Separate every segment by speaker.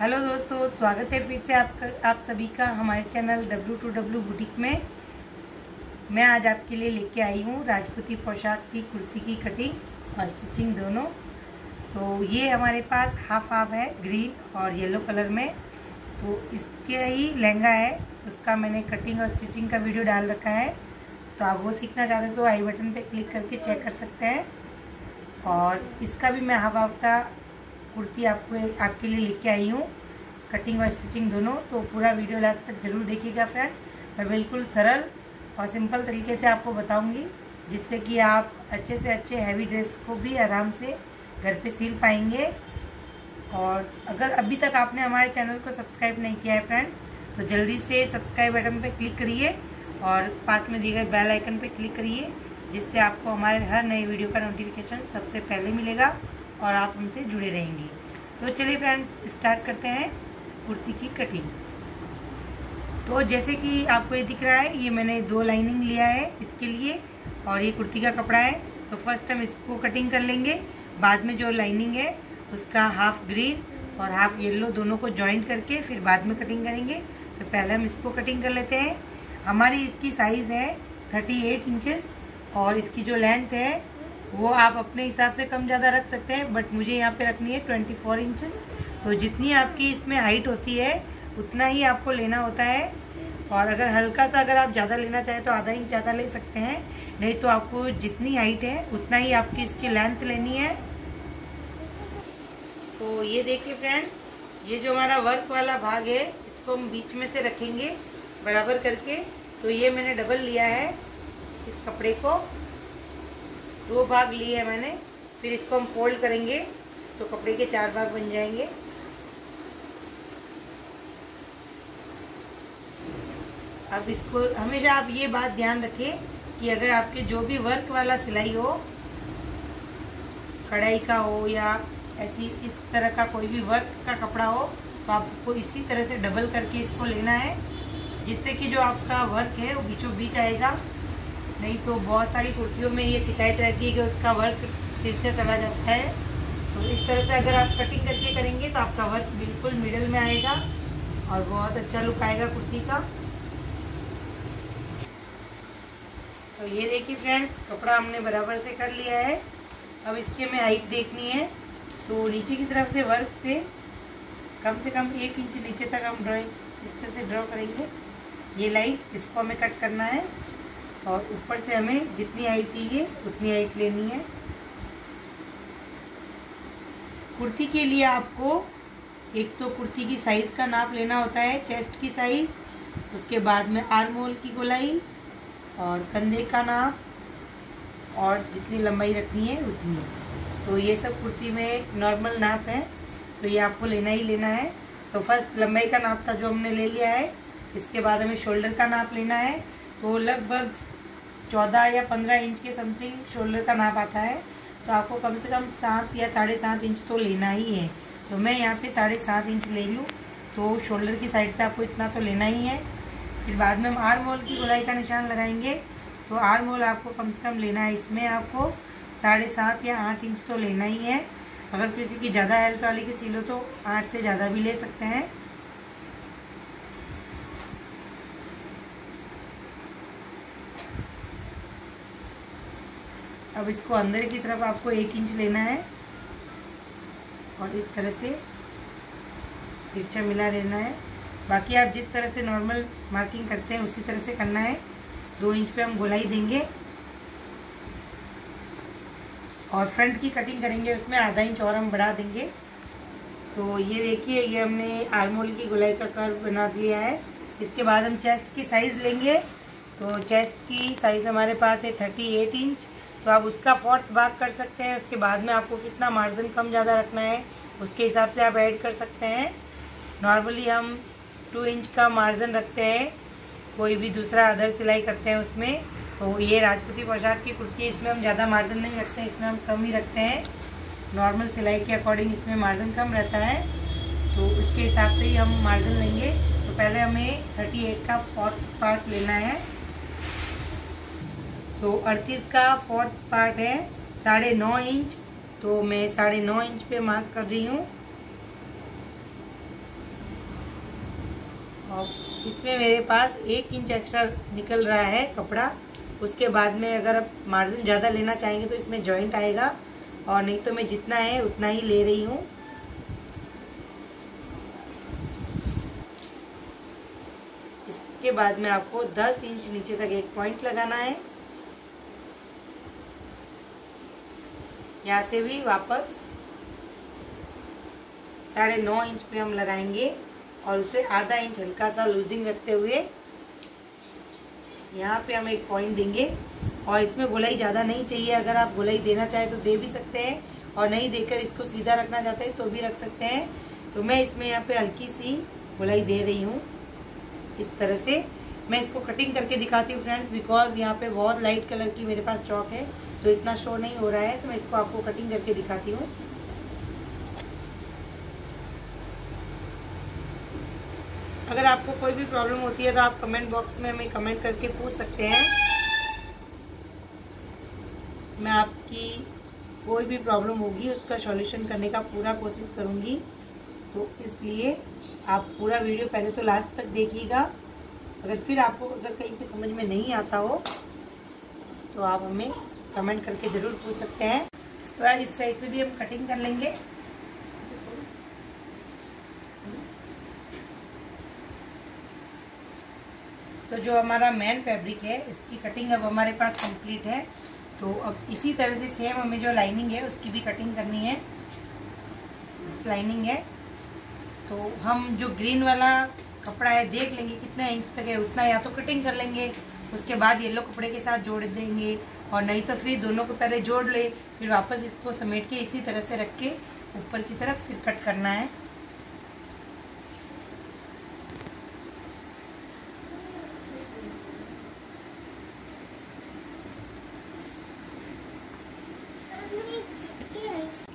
Speaker 1: Hello दोस्तों, स्वागत है फिर से आप सभी का हमारे चैनल W2W बुटीक में। मैं आज आपके लिए लेके आई हूँ राजपूती पोशाक की कुर्ती की कटिंग और स्टिचिंग दोनों। तो ये हमारे पास हाफ हाफ है, ग्रीन और येलो कलर में। तो इसके ही लहंगा है, उसका मैंने कटिंग और स्टिचिंग का वीडियो डाल रखा है। तो आप वो सीखना चाहते हैं तो आई बटन पे क्लिक करके चेक कर सकते हैं। और इसका भी मैं हाफ हाफ का कुर्ती आपके लिए लेके आई हूँ, कटिंग और स्टिचिंग दोनों। तो पूरा वीडियो लास्ट तक जरूर देखिएगा फ्रेंड्स। मैं बिल्कुल सरल और सिंपल तरीके से आपको बताऊंगी, जिससे कि आप अच्छे से अच्छे हैवी ड्रेस को भी आराम से घर पे सिल पाएंगे। और अगर अभी तक आपने हमारे चैनल को सब्सक्राइब नहीं किया है फ्रेंड्स, तो जल्दी से सब्सक्राइब बटन पर क्लिक करिए और पास में दिए गए बेल आइकन पर क्लिक करिए, जिससे आपको हमारे हर नए वीडियो का नोटिफिकेशन सबसे पहले मिलेगा और आप हमसे जुड़े रहेंगे। तो चलिए फ्रेंड्स, स्टार्ट करते हैं कुर्ती की कटिंग। तो जैसे कि आपको ये दिख रहा है, ये मैंने 2 लाइनिंग लिया है इसके लिए, और ये कुर्ती का कपड़ा है। तो फर्स्ट हम इसको कटिंग कर लेंगे, बाद में जो लाइनिंग है उसका हाफ ग्रीन और हाफ येलो दोनों को जॉइंट करके फिर बाद में कटिंग करेंगे। तो पहले हम इसको कटिंग कर लेते हैं। हमारी इसकी साइज़ है 38 इंचेस और इसकी जो लेंथ है वो आप अपने हिसाब से कम ज़्यादा रख सकते हैं, बट मुझे यहाँ पे रखनी है 24 इंचेस। तो जितनी आपकी इसमें हाइट होती है उतना ही आपको लेना होता है। और अगर हल्का सा अगर आप ज़्यादा लेना चाहें तो आधा इंच ज़्यादा ले सकते हैं, नहीं तो आपको जितनी हाइट है उतना ही आपकी इसकी लेंथ लेनी है। तो ये देखिए फ्रेंड्स, ये जो हमारा वर्क वाला भाग है इसको हम बीच में से रखेंगे बराबर करके। तो ये मैंने डबल लिया है, इस कपड़े को 2 भाग लिए हैं मैंने। फिर इसको हम फोल्ड करेंगे तो कपड़े के 4 भाग बन जाएंगे। अब इसको हमेशा आप ये बात ध्यान रखें कि अगर आपके जो भी वर्क वाला सिलाई हो, कढ़ाई का हो या ऐसी इस तरह का कोई भी वर्क का कपड़ा हो, तो आपको इसी तरह से डबल करके इसको लेना है, जिससे कि जो आपका वर्क है वो बीचों बीच आएगा। नहीं तो बहुत सारी कुर्तियों में ये शिकायत रहती है कि उसका वर्क तिरछा चला जाता है। तो इस तरह से अगर आप कटिंग करके करेंगे तो आपका वर्क बिल्कुल मिडल में आएगा और बहुत अच्छा लुक आएगा कुर्ती का। तो ये देखिए फ्रेंड्स, कपड़ा हमने बराबर से कर लिया है। अब इसकी हमें हाइट देखनी है। तो नीचे की तरफ से वर्क से कम 1 इंच नीचे तक हम इस तरह से ड्रॉ करेंगे। ये लाइन इसको हमें कट करना है और ऊपर से हमें जितनी हाइट चाहिए उतनी हाइट लेनी है। कुर्ती के लिए आपको एक तो कुर्ती की साइज़ का नाप लेना होता है, चेस्ट की साइज़, उसके बाद में आर्म होल की गोलाई और कंधे का नाप और जितनी लंबाई रखनी है उतनी। तो ये सब कुर्ती में नॉर्मल नाप है, तो ये आपको लेना ही लेना है। तो फर्स्ट लंबाई का नाप था जो हमने ले लिया है। इसके बाद हमें शोल्डर का नाप लेना है। तो लगभग 14 या 15 इंच के समथिंग शोल्डर का नाप आता है। तो आपको कम से कम 7 या 7.5 इंच तो लेना ही है। तो मैं यहाँ पे 7.5 इंच ले लूँ, तो शोल्डर की साइड से आपको इतना तो लेना ही है। फिर बाद में हम आर्म होल की गोलाई का निशान लगाएंगे। तो आर्म होल आपको कम से कम लेना है, इसमें आपको 7.5 या 8 इंच तो लेना ही है। अगर किसी की ज़्यादा हेल्थ वाली की सिलो तो 8 से ज़्यादा भी ले सकते हैं। अब इसको अंदर की तरफ आपको 1 इंच लेना है और इस तरह से तिरछा मिला लेना है। बाकी आप जिस तरह से नॉर्मल मार्किंग करते हैं उसी तरह से करना है। 2 इंच पे हम गोलाई देंगे और फ्रंट की कटिंग करेंगे, उसमें आधा इंच और हम बढ़ा देंगे। तो ये देखिए, ये हमने आर्म होल की गोलाई का कर्व बना लिया है। इसके बाद हम चेस्ट की साइज़ लेंगे। तो चेस्ट की साइज़ हमारे पास है 38 इंच। तो आप उसका 4th भाग कर सकते हैं। उसके बाद में आपको कितना मार्जिन कम ज़्यादा रखना है उसके हिसाब से आप ऐड कर सकते हैं। नॉर्मली हम 2 इंच का मार्जिन रखते हैं, कोई भी दूसरा अदर सिलाई करते हैं उसमें। तो ये राजपूती पोशाक की कुर्ती है, इसमें हम ज़्यादा मार्जिन नहीं रखते हैं, इसमें हम कम ही रखते हैं। नॉर्मल सिलाई के अकॉर्डिंग इसमें मार्जिन कम रहता है, तो उसके हिसाब से ही हम मार्जिन लेंगे। तो पहले हमें 38 का 4th पार्ट लेना है। तो 38 का 4th पार्ट है 9.5 इंच। तो मैं 9.5 इंच पे मार्क कर रही हूँ। और इसमें मेरे पास 1 इंच एक्स्ट्रा निकल रहा है कपड़ा। उसके बाद में अगर आप मार्जिन ज़्यादा लेना चाहेंगे तो इसमें जॉइंट आएगा, और नहीं तो मैं जितना है उतना ही ले रही हूँ। इसके बाद में आपको 10 इंच नीचे तक एक पॉइंट लगाना है। यहाँ से भी वापस 9.5 इंच पे हम लगाएंगे, और उसे आधा इंच हल्का सा लूजिंग रखते हुए यहाँ पे हम एक पॉइंट देंगे। और इसमें गोलाई ज़्यादा नहीं चाहिए, अगर आप गोलाई देना चाहें तो दे भी सकते हैं, और नहीं देकर इसको सीधा रखना चाहते हैं तो भी रख सकते हैं। तो मैं इसमें यहाँ पे हल्की सी गोलाई दे रही हूँ। इस तरह से मैं इसको कटिंग करके दिखाती हूँ फ्रेंड्स, बिकॉज यहाँ पे बहुत लाइट कलर की मेरे पास चौक है तो इतना शो नहीं हो रहा है, तो मैं इसको आपको कटिंग करके दिखाती हूँ। अगर आपको कोई भी प्रॉब्लम होती है तो आप कमेंट बॉक्स में हमें कमेंट करके पूछ सकते हैं। मैं आपकी कोई भी प्रॉब्लम होगी उसका सॉल्यूशन करने का पूरा कोशिश करूँगी, तो इसलिए आप पूरा वीडियो पहले तो लास्ट तक देखिएगा। अगर फिर आपको अगर कहीं पे समझ में नहीं आता हो तो आप हमें कमेंट करके ज़रूर पूछ सकते हैं। इसके बाद इस साइड से भी हम कटिंग कर लेंगे। तो जो हमारा मेन फैब्रिक है इसकी कटिंग अब हमारे पास कंप्लीट है। तो अब इसी तरह से सेम हमें जो लाइनिंग है उसकी भी कटिंग करनी है। लाइनिंग है तो हम जो ग्रीन वाला कपड़ा है देख लेंगे कितना इंच तक है, उतना या तो कटिंग कर लेंगे, उसके बाद येलो कपड़े के साथ जोड़ देंगे, और नहीं तो फिर दोनों को पहले जोड़ ले, फिर वापस इसको समेट के इसी तरह से रख के ऊपर की तरफ फिर कट करना है।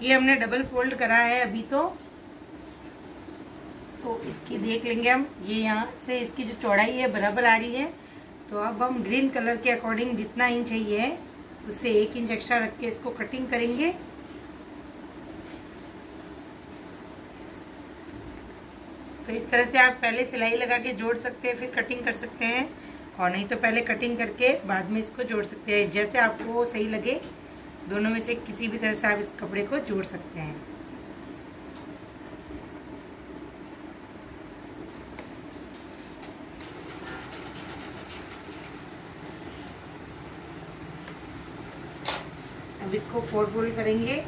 Speaker 1: ये हमने डबल फोल्ड करा है अभी तो इसकी देख लेंगे हम। ये यहाँ से इसकी जो चौड़ाई है बराबर आ रही है, तो अब हम ग्रीन कलर के अकॉर्डिंग जितना इंच चाहिए है उससे 1 इंच एक्स्ट्रा रख के इसको कटिंग करेंगे। तो इस तरह से आप पहले सिलाई लगा के जोड़ सकते हैं, फिर कटिंग कर सकते हैं, और नहीं तो पहले कटिंग करके बाद में इसको जोड़ सकते हैं। जैसे आपको सही लगे दोनों में से किसी भी तरह से आप इस कपड़े को जोड़ सकते हैं। अब इसको 4 फोल्ड करेंगे।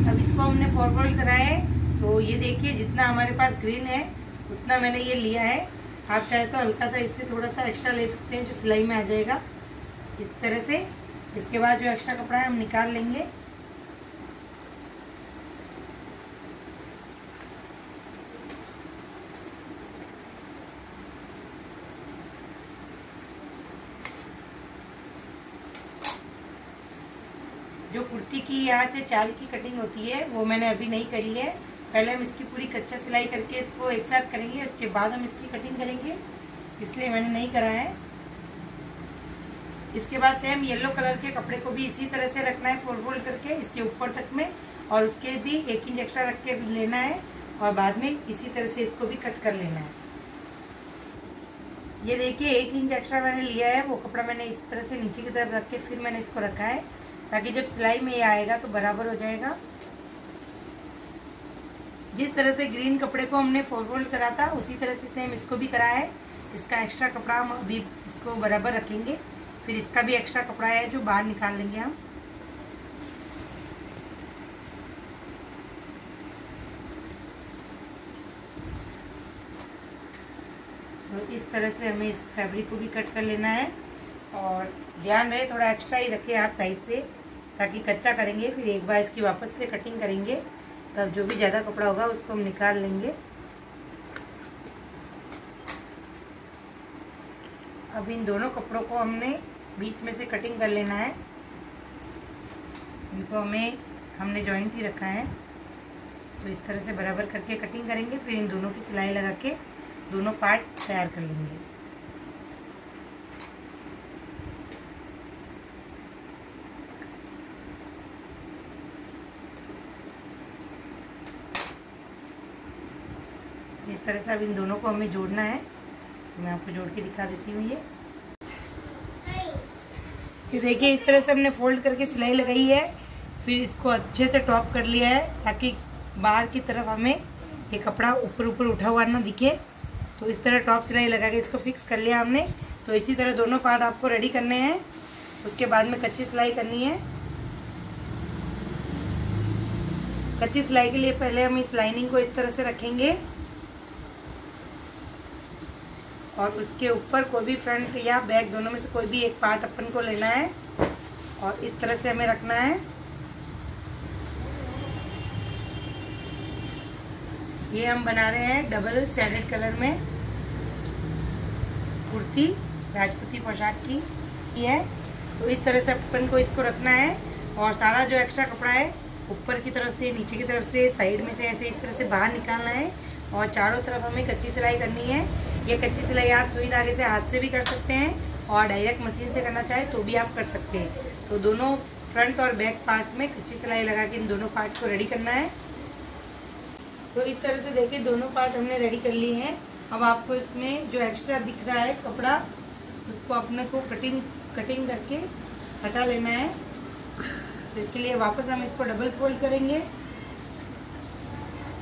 Speaker 1: अब इसको हमने 4 फोल्ड करा है, तो ये देखिए जितना हमारे पास ग्रीन है उतना मैंने ये लिया है। आप चाहे तो हल्का सा इससे थोड़ा सा एक्स्ट्रा ले सकते हैं जो सिलाई में आ जाएगा इस तरह से। इसके बाद जो एक्स्ट्रा कपड़ा है हम निकाल लेंगे। जो कुर्ती की यहाँ से चाल की कटिंग होती है वो मैंने अभी नहीं करी है, पहले हम इसकी पूरी कच्चा सिलाई करके इसको एक साथ करेंगे, उसके बाद हम इसकी कटिंग करेंगे, इसलिए मैंने नहीं करा है। इसके बाद सेम येलो कलर के कपड़े को भी इसी तरह से रखना है 4 फोल्ड करके इसके ऊपर तक में, और उसके भी 1 इंच एक्स्ट्रा रख के लेना है, और बाद में इसी तरह से इसको भी कट कर लेना है। ये देखिए 1 इंच एक्स्ट्रा मैंने लिया है, वो कपड़ा मैंने इस तरह से नीचे की तरफ रख के फिर मैंने इसको रखा है, ताकि जब सिलाई में ये आएगा तो बराबर हो जाएगा। जिस तरह से ग्रीन कपड़े को हमने 4 फोल्ड करा था उसी तरह से सेम इसको भी करा है। इसका एक्स्ट्रा कपड़ा हम अभी इसको बराबर रखेंगे, फिर इसका भी एक्स्ट्रा कपड़ा है जो बाहर निकाल लेंगे हम। तो इस तरह से हमें इस फैब्रिक को भी कट कर लेना है, और ध्यान रहे थोड़ा एक्स्ट्रा ही रखें आप साइड से, ताकि कच्चा करेंगे फिर एक बार इसकी वापस से कटिंग करेंगे, तब जो भी ज़्यादा कपड़ा होगा उसको हम निकाल लेंगे। अब इन दोनों कपड़ों को हमने बीच में से कटिंग कर लेना है। इनको हमने जॉइंट ही रखा है, तो इस तरह से बराबर करके कटिंग करेंगे, फिर इन दोनों की सिलाई लगा के दोनों पार्ट तैयार कर लेंगे। इस तरह से अब इन दोनों को हमें जोड़ना है, तो मैं आपको जोड़ के दिखा देती हूँ। ये देखिए इस तरह से हमने फोल्ड करके सिलाई लगाई है, फिर इसको अच्छे से टॉप कर लिया है ताकि बाहर की तरफ हमें ये कपड़ा ऊपर ऊपर उठा हुआ ना दिखे। तो इस तरह टॉप सिलाई लगा के इसको फिक्स कर लिया हमने। तो इसी तरह दोनों पार्ट आपको रेडी करने हैं। उसके बाद में कच्ची सिलाई करनी है। कच्ची सिलाई के लिए पहले हम इस लाइनिंग को इस तरह से रखेंगे और उसके ऊपर कोई भी फ्रंट या बैक दोनों में से कोई भी एक पार्ट अपन को लेना है और इस तरह से हमें रखना है। ये हम बना रहे हैं डबल शेडेड कलर में कुर्ती, राजपूती पोशाक की है। तो इस तरह से अपन को इसको रखना है और सारा जो एक्स्ट्रा कपड़ा है ऊपर की तरफ से, नीचे की तरफ से, साइड में से ऐसे इस तरह से बाहर निकालना है और चारों तरफ हमें कच्ची सिलाई करनी है। ये कच्ची सिलाई आप सुई धागे से हाथ से भी कर सकते हैं और डायरेक्ट मशीन से करना चाहे तो भी आप कर सकते हैं। तो दोनों फ्रंट और बैक पार्ट में कच्ची सिलाई लगा के इन दोनों पार्ट को रेडी करना है। तो इस तरह से देखिए दोनों पार्ट हमने रेडी कर लिए हैं। अब आपको इसमें जो एक्स्ट्रा दिख रहा है कपड़ा, उसको अपने को कटिंग करके हटा लेना है। तो इसके लिए वापस हम इसको डबल फोल्ड करेंगे।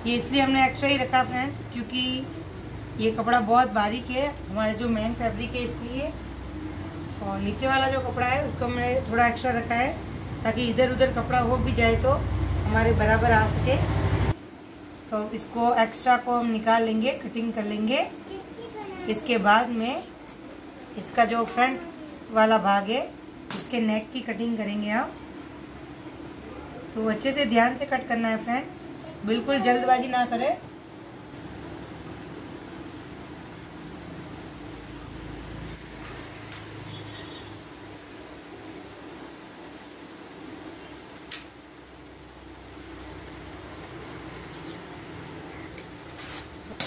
Speaker 1: ये इसलिए हमने एक्स्ट्रा ही रखा फ्रेंड्स, क्योंकि ये कपड़ा बहुत बारीक है, हमारा जो मेन फैब्रिक है इसलिए। और नीचे वाला जो कपड़ा है उसको हमने थोड़ा एक्स्ट्रा रखा है ताकि इधर उधर कपड़ा हो भी जाए तो हमारे बराबर आ सके। तो इसको एक्स्ट्रा को हम निकाल लेंगे, कटिंग कर लेंगे। इसके बाद में इसका जो फ्रंट वाला भाग है इसके नेक की कटिंग करेंगे हम। तो अच्छे से ध्यान से कट करना है फ्रेंड्स, बिल्कुल जल्दबाजी ना करें।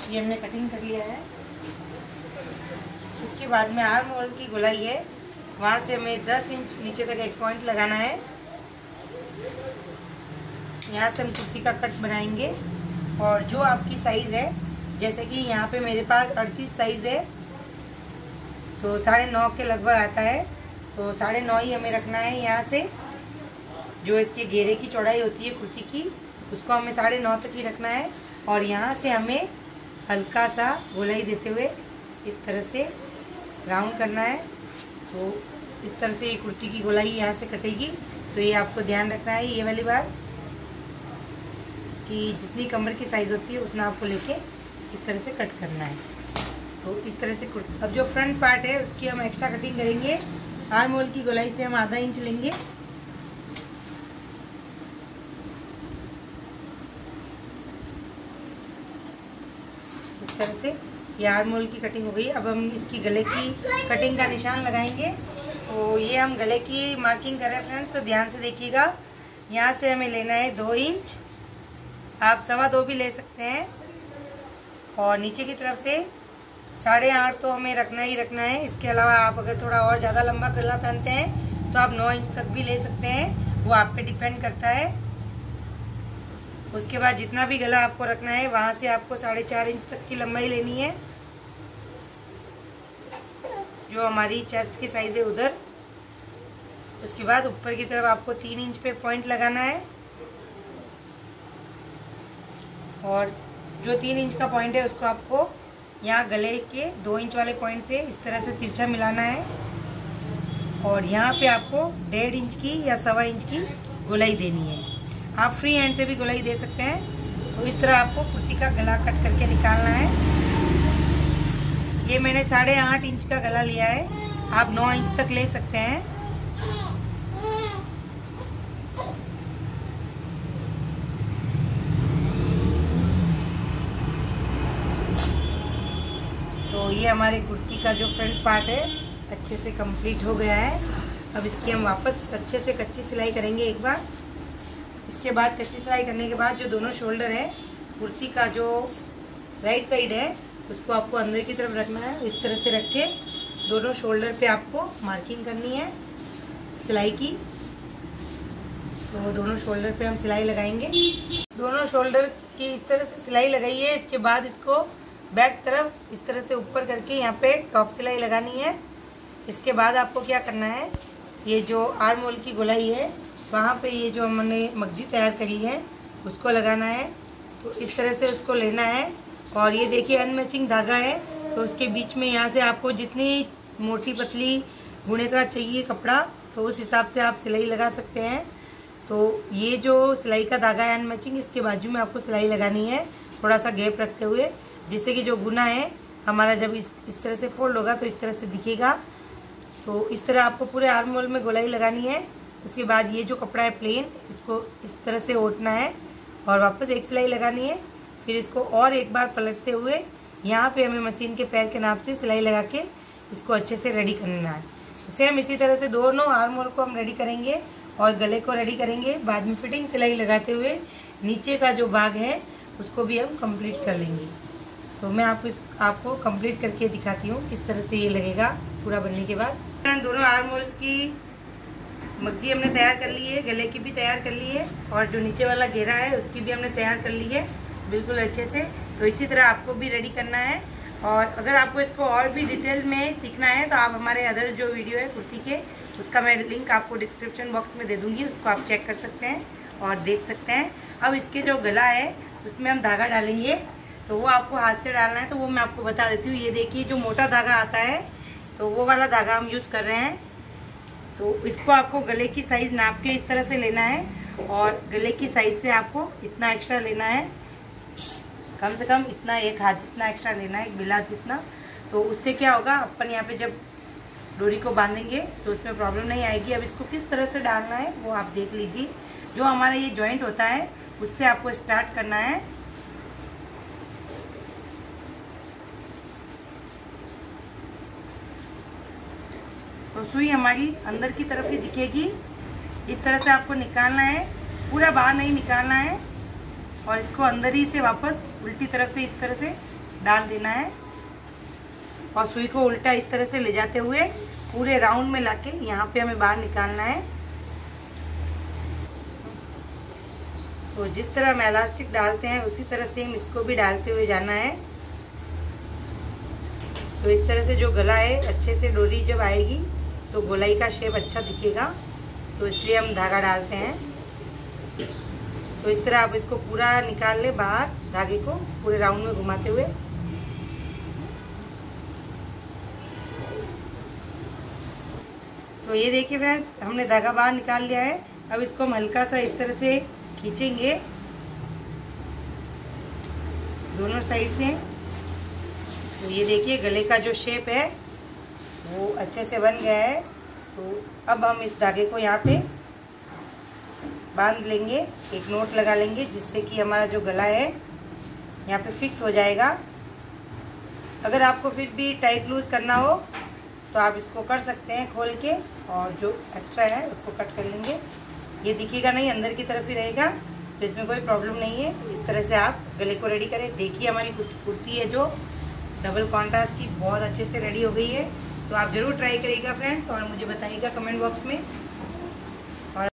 Speaker 1: ये हमने कटिंग कर लिया है। इसके बाद में आर्म होल की गोलाई है, वहाँ से हमें 10 इंच नीचे तक एक पॉइंट लगाना है। यहाँ से हम कुर्ती का कट बनाएंगे और जो आपकी साइज़ है, जैसे कि यहाँ पे मेरे पास 38 साइज़ है तो 9.5 के लगभग आता है। तो 9.5 ही हमें रखना है। यहाँ से जो इसके घेरे की चौड़ाई होती है कुर्ती की, उसको हमें 9.5 तक ही रखना है। और यहाँ से हमें हल्का सा गोलाई देते हुए इस तरह से राउंड करना है। तो इस तरह से ये कुर्ती की गोलाई यहाँ से कटेगी। तो ये आपको ध्यान रखना है ये वाली बात कि जितनी कमर की साइज़ होती है उतना आपको लेके इस तरह से कट करना है। तो इस तरह से कुर्ती। अब जो फ्रंट पार्ट है उसकी हम एक्स्ट्रा कटिंग करेंगे। आर्म होल की गोलाई से हम आधा इंच लेंगे। इस तरह से ये आर्म होल की कटिंग हो गई। अब हम इसकी गले की कटिंग का निशान लगाएंगे। तो ये हम गले की मार्किंग करें फ्रेंड्स, तो ध्यान से देखिएगा। यहाँ से हमें लेना है 2 इंच, आप 2.25 भी ले सकते हैं। और नीचे की तरफ से 8.5 तो हमें रखना ही रखना है। इसके अलावा आप अगर थोड़ा और ज़्यादा लंबा गला पहनते हैं तो आप 9 इंच तक भी ले सकते हैं, वो आप पे डिपेंड करता है। उसके बाद जितना भी गला आपको रखना है वहाँ से आपको 4.5 इंच तक की लंबाई लेनी है, जो हमारी चेस्ट की साइज़ है उधर। उसके बाद ऊपर की तरफ आपको 3 इंच पे पॉइंट लगाना है और जो 3 इंच का पॉइंट है उसको आपको यहाँ गले के 2 इंच वाले पॉइंट से इस तरह से तिरछा मिलाना है। और यहाँ पे आपको 1.5 इंच की या 1.25 इंच की गोलाई देनी है। आप फ्री हैंड से भी गोलाई दे सकते हैं। तो इस तरह आपको कुर्ती का गला कट करके निकालना है। ये मैंने 8.5 इंच का गला लिया है, आप 9 इंच तक ले सकते हैं। तो ये हमारे कुर्ती का जो फ्रंट पार्ट है अच्छे से कंप्लीट हो गया है। अब इसकी हम वापस अच्छे से कच्ची सिलाई करेंगे एक बार। इसके बाद कच्ची सिलाई करने के बाद जो दोनों शोल्डर है कुर्ती का, जो राइट साइड है उसको आपको अंदर की तरफ रखना है। इस तरह से रख के दोनों शोल्डर पे आपको मार्किंग करनी है सिलाई की। तो दोनों शोल्डर पे हम सिलाई लगाएंगे। दोनों शोल्डर की इस तरह से सिलाई लगाइए। इसके बाद इसको बैक तरफ इस तरह से ऊपर करके यहाँ पे टॉप सिलाई लगानी है। इसके बाद आपको क्या करना है, ये जो आर्म होल की गोलाई है वहाँ पे ये जो हमने मगजी तैयार करी है उसको लगाना है। तो इस तरह से उसको लेना है। और ये देखिए अनमैचिंग धागा है, तो उसके बीच में यहाँ से आपको जितनी मोटी पतली बुने का चाहिए कपड़ा, तो उस हिसाब से आप सिलाई लगा सकते हैं। तो ये जो सिलाई का धागा है अनमैचिंग, इसके बाजू में आपको सिलाई लगानी है थोड़ा सा गैप रखते हुए, जिससे कि जो बुना है हमारा जब इस तरह से फोल्ड होगा तो इस तरह से दिखेगा। तो इस तरह आपको पूरे आर्म होल में गोलाई लगानी है। उसके बाद ये जो कपड़ा है प्लेन, इसको इस तरह से ओढ़ना है और वापस एक सिलाई लगानी है। फिर इसको और एक बार पलटते हुए यहाँ पे हमें मशीन के पैर के नाप से सिलाई लगा के इसको अच्छे से रेडी करना है। सेम इसी तरह से दोनों आर्म होल को हम रेडी करेंगे और गले को रेडी करेंगे। बाद में फिटिंग सिलाई लगाते हुए नीचे का जो भाग है उसको भी हम कंप्लीट कर लेंगे। तो मैं आपको कंप्लीट करके दिखाती हूँ किस तरह से ये लगेगा पूरा बनने के बाद। दोनों आर्म होल्स की मगजी हमने तैयार कर ली है, गले की भी तैयार कर ली है और जो नीचे वाला घेरा है उसकी भी हमने तैयार कर ली है बिल्कुल अच्छे से। तो इसी तरह आपको भी रेडी करना है। और अगर आपको इसको और भी डिटेल में सीखना है तो आप हमारे अदर जो वीडियो है कुर्ती के, उसका मैं लिंक आपको डिस्क्रिप्शन बॉक्स में दे दूँगी, उसको आप चेक कर सकते हैं और देख सकते हैं। अब इसके जो गला है उसमें हम धागा डालेंगे, तो वो आपको हाथ से डालना है। तो वो मैं आपको बता देती हूँ। ये देखिए जो मोटा धागा आता है तो वो वाला धागा हम यूज़ कर रहे हैं। तो इसको आपको गले की साइज़ नाप के इस तरह से लेना है और गले की साइज़ से आपको इतना एक्स्ट्रा लेना है, कम से कम इतना, एक हाथ जितना एक्स्ट्रा लेना है, एक बिलात जितना। तो उससे क्या होगा, अपन यहाँ पे जब डोरी को बांधेंगे तो उसमें प्रॉब्लम नहीं आएगी। अब इसको किस तरह से डालना है वो आप देख लीजिए। जो हमारा ये जॉइंट होता है उससे आपको स्टार्ट करना है। तो सुई हमारी अंदर की तरफ ही दिखेगी। इस तरह से आपको निकालना है, पूरा बाहर नहीं निकालना है और इसको अंदर ही से वापस उल्टी तरफ से इस तरह से डाल देना है और सुई को उल्टा इस तरह से ले जाते हुए पूरे राउंड में लाके यहाँ पे हमें बाहर निकालना है। तो जिस तरह हम इलास्टिक डालते हैं उसी तरह से हम इसको भी डालते हुए जाना है। तो इस तरह से जो गला है अच्छे से डोरी जब आएगी तो गोलाई का शेप अच्छा दिखेगा, तो इसलिए हम धागा डालते हैं। तो इस तरह आप इसको पूरा निकाल ले बाहर, धागे को पूरे राउंड में घुमाते हुए। तो ये देखिए फ्रेंड्स, हमने धागा बाहर निकाल लिया है। अब इसको हम हल्का सा इस तरह से खींचेंगे दोनों साइड से। तो ये देखिए गले का जो शेप है वो अच्छे से बन गया है। तो अब हम इस धागे को यहाँ पे बांध लेंगे, एक नोट लगा लेंगे जिससे कि हमारा जो गला है यहाँ पे फिक्स हो जाएगा। अगर आपको फिर भी टाइट लूज करना हो तो आप इसको कर सकते हैं खोल के, और जो एक्स्ट्रा है उसको कट कर लेंगे। ये दिखेगा नहीं, अंदर की तरफ ही रहेगा, तो इसमें कोई प्रॉब्लम नहीं है। तो इस तरह से आप गले को रेडी करें। देखिए हमारी कुर्ती है जो डबल कॉन्ट्रास्ट की बहुत अच्छे से रेडी हो गई है। तो आप ज़रूर ट्राई करिएगा फ्रेंड्स और मुझे बताइएगा कमेंट बॉक्स में।